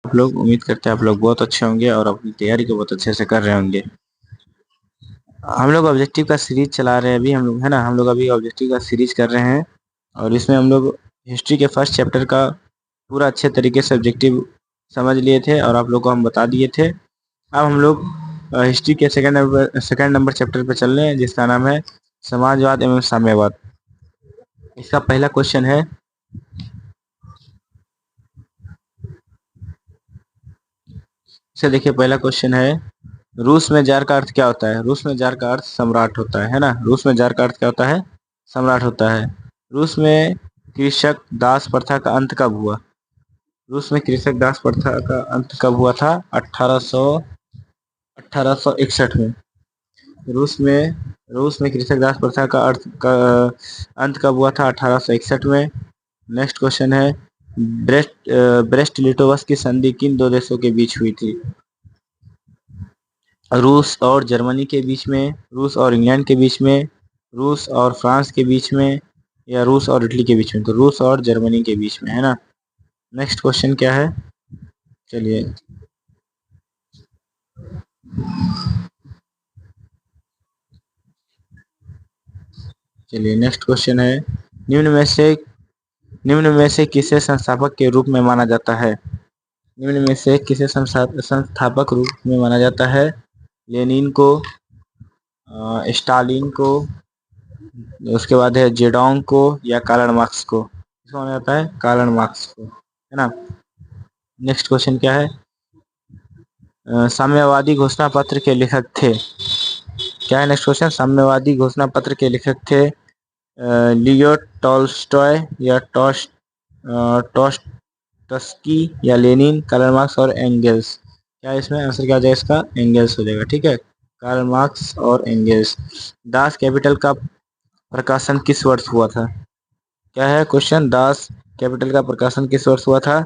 आप लोग उम्मीद करते हैं आप लोग बहुत अच्छे होंगे और अपनी तैयारी को बहुत अच्छे से कर रहे होंगे। हम लोग ऑब्जेक्टिव का सीरीज चला रहे हैं अभी हम लोग, है ना। हम लोग अभी ऑब्जेक्टिव का सीरीज कर रहे हैं और इसमें हम लोग हिस्ट्री के फर्स्ट चैप्टर का पूरा अच्छे तरीके से ऑब्जेक्टिव समझ लिए थे और आप लोग को हम बता दिए थे। अब हम लोग हिस्ट्री के सेकंड नंबर चैप्टर पर चल रहे हैं जिसका नाम है समाजवाद एवं साम्यवाद। इसका पहला क्वेश्चन है, इसे देखिए। पहला क्वेश्चन है, रूस में जार का अर्थ क्या होता है? रूस में जार का अर्थ सम्राट होता है ना। रूस में जार का अर्थ क्या होता है? सम्राट होता है। रूस में कृषक दास प्रथा का अंत कब हुआ? रूस में कृषक दास प्रथा का अंत कब हुआ था? 1861 में। रूस में रूस में कृषक दास प्रथा का अंत कब हुआ था? 1861 में। नेक्स्ट क्वेश्चन है, ब्रेस्ट लिटोवस की संधि किन दो देशों के बीच हुई थी? रूस और जर्मनी के बीच में, रूस और इंग्लैंड के बीच में, रूस और फ्रांस के बीच में, या रूस और इटली के बीच में? तो रूस और जर्मनी के बीच में, है ना। नेक्स्ट क्वेश्चन क्या है? चलिए चलिए नेक्स्ट क्वेश्चन है, निम्न में से निम्न में से किसे संस्थापक के रूप में माना जाता है? निम्न में से किसे संस्थापक रूप में माना जाता है? लेनिन को, स्टालिन को, उसके बाद है जेडोंग को, या कार्ल मार्क्स को? किसको माना जाता है? कार्ल मार्क्स को, है ना। नेक्स्ट क्वेश्चन क्या है? साम्यवादी घोषणा पत्र के लेखक थे? क्या है नेक्स्ट क्वेश्चन? साम्यवादी घोषणा पत्र के लेखक थे लियो टॉल्स्टॉय, या टॉस्टस्की, या लेनिन, कार्ल मार्क्स और एंगेल्स? क्या इसमें आंसर क्या आ जाएगा? इसका एंगेल्स हो जाएगा, ठीक है। कार्ल मार्क्स और एंगेल्स। दास कैपिटल का प्रकाशन किस वर्ष हुआ था? क्या है क्वेश्चन? दास कैपिटल का प्रकाशन किस वर्ष हुआ था?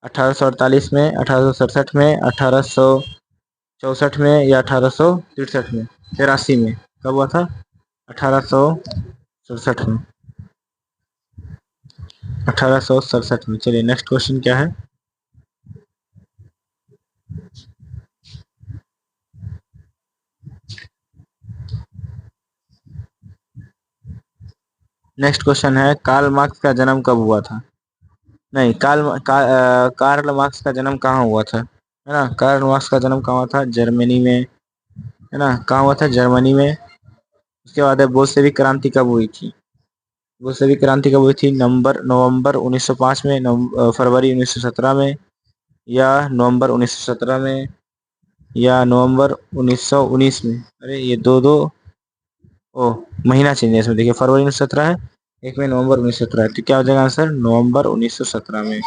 1848 में, 1867 में, 1864 में, या 1863 में? 83 में। कब हुआ था? 1867 में। 1867 में। चलिए नेक्स्ट क्वेश्चन क्या है? नेक्स्ट क्वेश्चन है, कार्ल मार्क्स का जन्म कब हुआ था? नहीं, कार्ल मार्क्स का जन्म कहाँ हुआ था? है ना। कार्ल मार्क्स का जन्म कहाँ हुआ था? जर्मनी में, है ना। कहाँ हुआ था? जर्मनी में। उसके बाद है, बोल्शेविक क्रांति कब हुई थी? बोल्शेविक क्रांति कब हुई थी? नवंबर 1905 में, फरवरी 1917 में, या नवंबर 1917 में, या नवंबर 1919 में? अरे ये दो दो, ओ महीना चेंज है इसमें। देखिए, फरवरी 1917 है, एक में नवंबर 1917 है, तो क्या हो जाएगा आंसर? नवंबर 1917 में,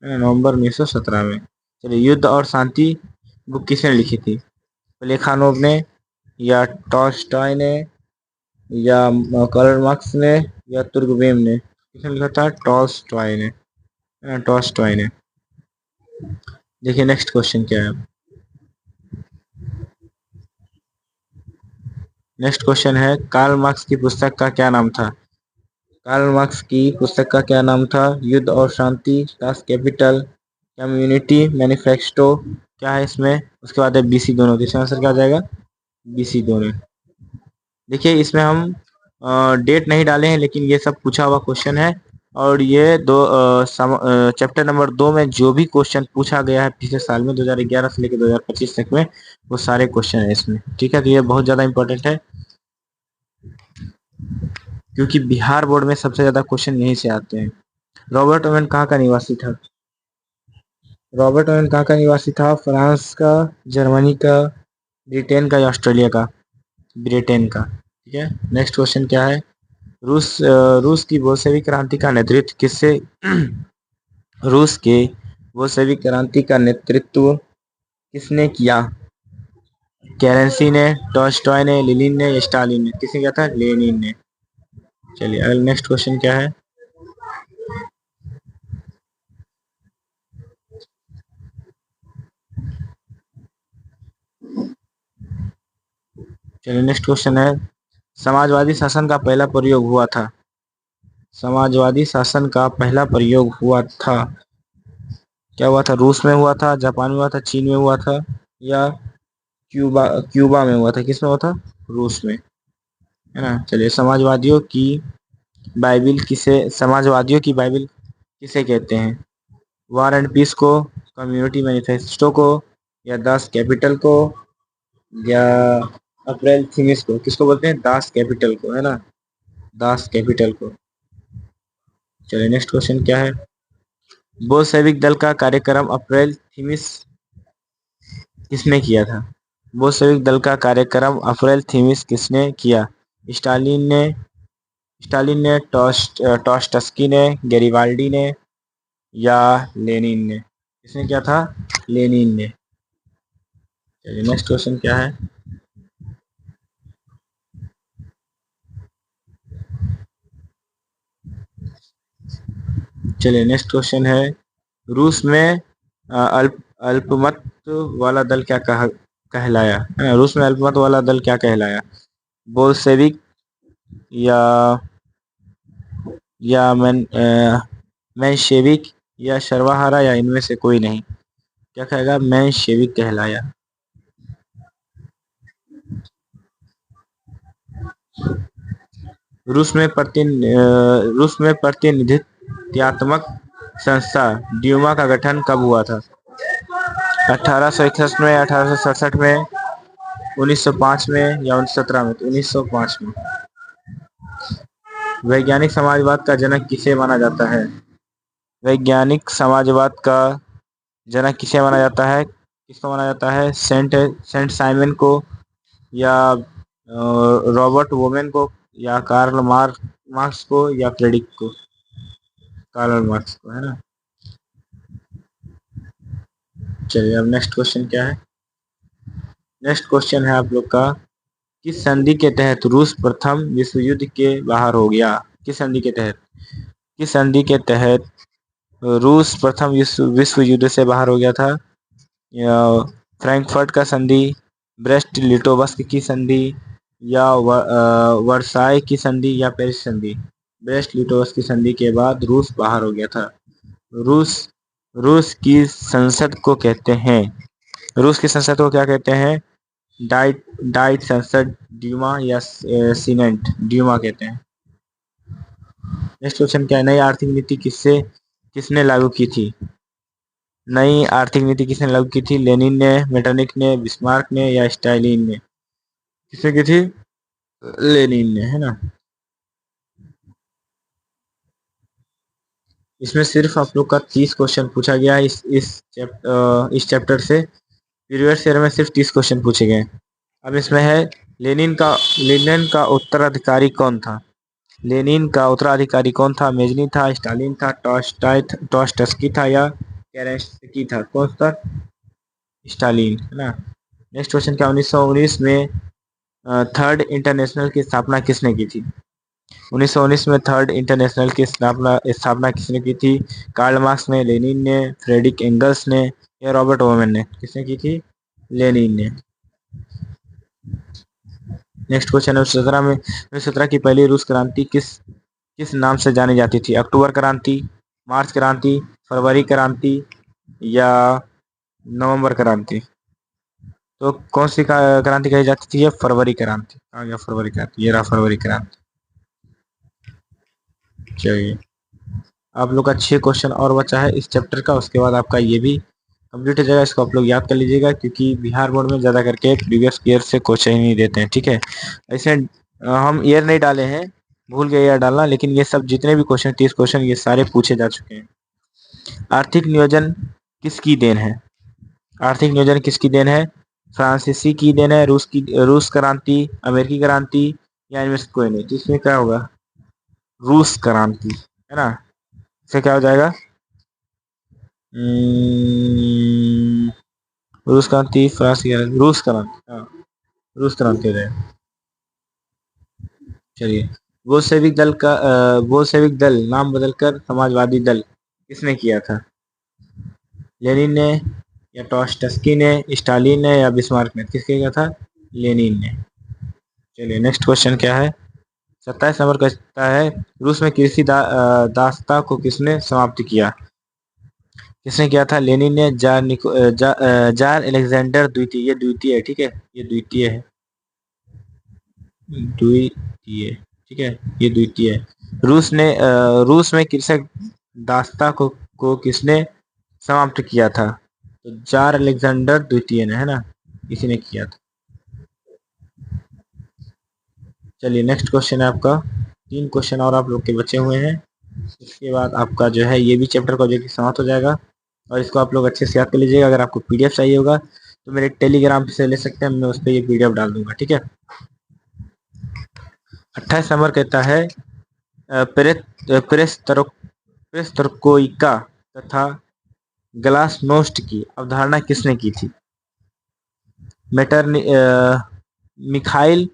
नवंबर 1917 में। चलिए, युद्ध और शांति बुक किसने लिखी थी? प्लेखानोव ने, या टॉल्स्टॉय ने, या कार्ल मार्क्स ने, या तुर्गेनेव ने? किसने लिखा था? टॉल्स्टॉय ने, टॉल्स्टॉय ने। देखिए नेक्स्ट क्वेश्चन क्या है? नेक्स्ट क्वेश्चन है, कार्ल मार्क्स की पुस्तक का क्या नाम था? कार्ल मार्क्स की पुस्तक का क्या नाम था? युद्ध और शांति, दास कैपिटल, कम्युनिटी मैनिफेस्टो? क्या है इसमें? उसके बाद है बीसी दोनों। इसका आंसर क्या आ जाएगा? बीसी दोनों। देखिए, इसमें हम डेट नहीं डाले हैं, लेकिन ये सब पूछा हुआ क्वेश्चन है। और ये चैप्टर नंबर 2 में जो भी क्वेश्चन पूछा गया है पिछले साल में 2011 से लेकर 2025 तक में, वो सारे क्वेश्चन है इसमें, ठीक है। तो ये बहुत ज़्यादा इंपॉर्टेंट है, क्योंकि बिहार बोर्ड में सबसे ज़्यादा क्वेश्चन यहीं से आते हैं। रॉबर्ट ओवेन कहाँ का निवासी था? रॉबर्ट ओवेन कहाँ का निवासी था? फ्रांस का, जर्मनी का, ब्रिटेन का, या ऑस्ट्रेलिया का? ब्रिटेन का, ठीक है। नेक्स्ट क्वेश्चन क्या है? रूस की बोल्शेविक क्रांति का नेतृत्व किससे रूस के बोल्शेविक क्रांति का नेतृत्व किसने किया? केरेंसी ने, टॉल्स्टॉय ने, लेनिन ने, या स्टालिन ने? किसने किया था? लेनिन ने। चलिए, अगला नेक्स्ट क्वेश्चन क्या है? चलिए नेक्स्ट क्वेश्चन है, समाजवादी शासन का पहला प्रयोग हुआ था? समाजवादी शासन का पहला प्रयोग हुआ था क्या हुआ था? रूस में हुआ था, जापान में हुआ था, चीन में हुआ था, या क्यूबा क्यूबा में हुआ था? किस में हुआ था? रूस में, है ना। चलिए, समाजवादियों की बाइबिल किसे कहते हैं? वार एंड पीस को, कम्युनिटी मैनिफेस्टो को, या दास कैपिटल को, या अप्रैल थीमिस को? किसको बोलते हैं? दास कैपिटल को, है ना, दास कैपिटल को। चलिए, नेक्स्ट क्वेश्चन क्या है? बोल्शेविक दल का कार्यक्रम अप्रैल थीमिस किसने किया था? बोल्शेविक दल का कार्यक्रम अप्रैल थीमिस किसने किया? स्टालिन ने स्टालिन ने, टॉस्टस्की ने, गैरिबाल्डी ने, या लेनिन ने? किसने किया था? लेनिन ने। चलिए, नेक्स्ट क्वेश्चन क्या है? चलिए, नेक्स्ट क्वेश्चन है, रूस में अल्पमत वाला दल क्या कहलाया? रूस में अल्पमत वाला दल क्या कहलाया? बोल्शेविक, या या मेंशेविक, या सर्वहारा, या इनमें से कोई नहीं? क्या कहेगा? मेंशेविक कहलाया। रूस में प्रतिनिधित्वयात्मक संस्था ड्यूमा का गठन कब हुआ था? 1861 में, 1867 में, 1905 में, या 1917 में? तो 1905 में। वैज्ञानिक समाजवाद का जनक किसे माना जाता है? वैज्ञानिक समाजवाद का जनक किसे माना जाता है? किसको माना जाता है? सेंट सेंट साइमन को, या रॉबर्ट वोमेन को, या कार्ल मार्क्स को, या फ्रेडरिक को? कार्ल मार्क्स को, है ना। चलिए, अब नेक्स्ट क्वेश्चन क्या है? नेक्स्ट क्वेश्चन है आप लोग का, किस संधि के तहत रूस प्रथम विश्व युद्ध के बाहर हो गया? किस संधि के तहत? किस संधि के तहत रूस प्रथम विश्व युद्ध से बाहर हो गया था? या फ्रैंकफर्ट का संधि, ब्रेस्ट लिटोवस्क की संधि, या वर्साई की संधि, या पेरिस संधि? ब्रेस्ट लिटोवस्क की संधि के बाद रूस बाहर हो गया था। रूस रूस की संसद को कहते हैं रूस की संसद को क्या कहते हैं? डाइट डाइट संसद, ड्यूमा, या सीनेट? ड्यूमा कहते हैं। नेक्स्ट क्वेश्चन क्या है? नई आर्थिक नीति किसने लागू की थी? नई आर्थिक नीति किसने लागू की थी? लेनिन ने, मेटरनिक ने, बिस्मार्क ने, या स्टालिन ने? किसने की थी? लेनिन ने, है ना। इसमें सिर्फ आप लोग का 30 क्वेश्चन पूछा गया है इस चैप्टर से। प्रीवियस ईयर में सिर्फ 30 क्वेश्चन पूछे गए। अब इसमें है, लेनिन का उत्तराधिकारी कौन था? लेनिन का उत्तराधिकारी कौन था? मेजनी था, स्टालिन था, टॉस्टस्की था, या केरेंस्की था? कौन था? स्टालिन, है ना। नेक्स्ट क्वेश्चन क्या? 1919 में थर्ड इंटरनेशनल की स्थापना किसने की थी? 1919 में थर्ड इंटरनेशनल की स्थापना किसने की थी? कार्ल मार्क्स ने, लेनिन ने, फ्रेडरिक एंगल्स ने, या रॉबर्ट ओवेन ने? किसने की थी? लेनिन ने। नेक्स्ट क्वेश्चन है, 1917 की पहली रूस क्रांति किस किस नाम से जानी जाती थी? अक्टूबर क्रांति, मार्च क्रांति, फरवरी क्रांति, या नवंबर क्रांति? तो कौन सी क्रांति कही जाती थी? ये फरवरी क्रांति। आ गया फरवरी क्रांति, ये रहा फरवरी क्रांति। चलिए, आप लोग का 6 क्वेश्चन और बचा है इस चैप्टर का, उसके बाद आपका ये भी कंप्लीट हो जाएगा। इसको आप लोग याद कर लीजिएगा, क्योंकि बिहार बोर्ड में ज़्यादा करके प्रीवियस ईयर से क्वेश्चन ही नहीं देते हैं, ठीक है। ऐसे हम ईयर नहीं डाले हैं, भूल गए ईयर डालना, लेकिन ये सब जितने भी क्वेश्चन 30 क्वेश्चन ये सारे पूछे जा चुके हैं। आर्थिक नियोजन किसकी देन है? आर्थिक नियोजन किसकी देन है? फ्रांसीसी की देन है? रूस क्रांति, अमेरिकी क्रांति, या इनमें से कोई नहीं? तो इसमें क्या होगा? रूस क्रांति, है ना। इससे क्या हो जाएगा? रूस क्रांति, रूस क्रांति, हाँ, रूस क्रांति हो जाएगा। चलिए, बोल्शेविक दल नाम बदलकर समाजवादी दल किसने किया था? लेनिन ने, या टॉस्टस्की ने, स्टालिन ने, या बिस्मार्क ने? किसने किया था? लेनिन ने। चलिए, नेक्स्ट क्वेश्चन क्या है? 27 नंबर का है, रूस में कृषि दासता को किसने समाप्त किया? किसने किया था? लेनिन ने। जार अलेक्जेंडर द्वितीय, ये द्वितीय है, ठीक है, ये द्वितीय है, द्वितीय, ठीक है, ये द्वितीय है। रूस में कृषक दास्ता को किसने समाप्त किया था? तो जार अलेक्जेंडर द्वितीय ने, है ना, इसी ने किया था। चलिए नेक्स्ट क्वेश्चन है आपका। 3 क्वेश्चन और आप लोग के बचे हुए हैं, इसके बाद आपका जो है ये भी चैप्टर का ऑब्जेक्टिव समाप्त हो जाएगा। और इसको आप लोग अच्छे से याद कर लीजिएगा। अगर आपको पीडीएफ चाहिए होगा तो मेरे टेलीग्राम से ले सकते हैं, मैं उस पर ये पीडीएफ डाल दूंगा, ठीक है। 28 नंबर कहता है पेरेस्त्रोइका तथा ग्लासनोस्ट की अवधारणा किसने की थी? मेटरनी मिखाइल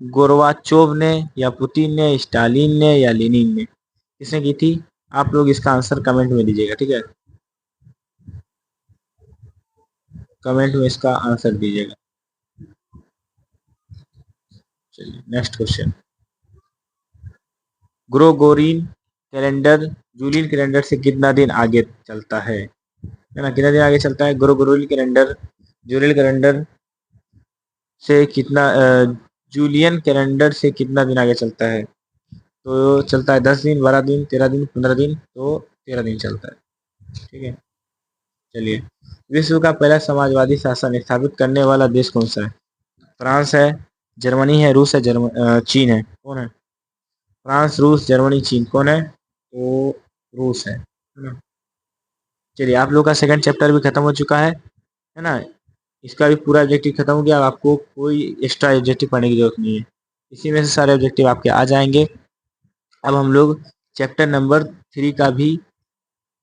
गोर्बाचोव ने, या पुतिन ने, स्टालिन ने, या लेनिन ने? किसने की थी? आप लोग इसका आंसर कमेंट में दीजिएगा, ठीक है, कमेंट में इसका आंसर दीजिएगा। चलिए next question. Gregorian calendar Julian calendar से कितना दिन आगे चलता है ना, कितना दिन आगे चलता है? ग्रोगोरियन कैलेंडर जूलियन कैलेंडर से कितना जूलियन कैलेंडर से कितना दिन आगे चलता है? तो चलता है 10 दिन, 12 दिन, 13 दिन, 15 दिन, तो 13 दिन चलता है, ठीक है। चलिए, विश्व का पहला समाजवादी शासन स्थापित करने वाला देश कौन सा है? फ्रांस है, जर्मनी है, रूस है, चीन है? कौन है? फ्रांस, रूस, जर्मनी, चीन, कौन है? तो रूस है ना। चलिए, आप लोग का सेकंड चैप्टर भी खत्म हो चुका है ना, इसका भी पूरा ऑब्जेक्टिव खत्म हो गया। अब आपको कोई एक्स्ट्रा ऑब्जेक्टिव पढ़ने की जरूरत नहीं है, इसी में से सारे ऑब्जेक्टिव आपके आ जाएंगे। अब हम लोग चैप्टर नंबर 3 का भी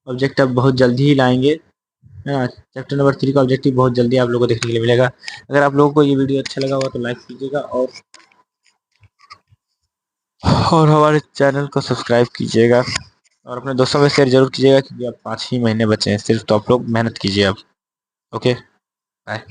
ऑब्जेक्टिव बहुत जल्दी ही लाएंगे, है ना। चैप्टर नंबर 3 का ऑब्जेक्टिव बहुत जल्दी आप लोगों को देखने के लिए मिलेगा। अगर आप लोगों को ये वीडियो अच्छा लगा हुआ तो लाइक कीजिएगा, और हमारे चैनल को सब्सक्राइब कीजिएगा, और अपने दोस्तों में शेयर जरूर कीजिएगा, क्योंकि अब 5 ही महीने बचे हैं सिर्फ, तो आप लोग मेहनत कीजिए अब। Okay, bye.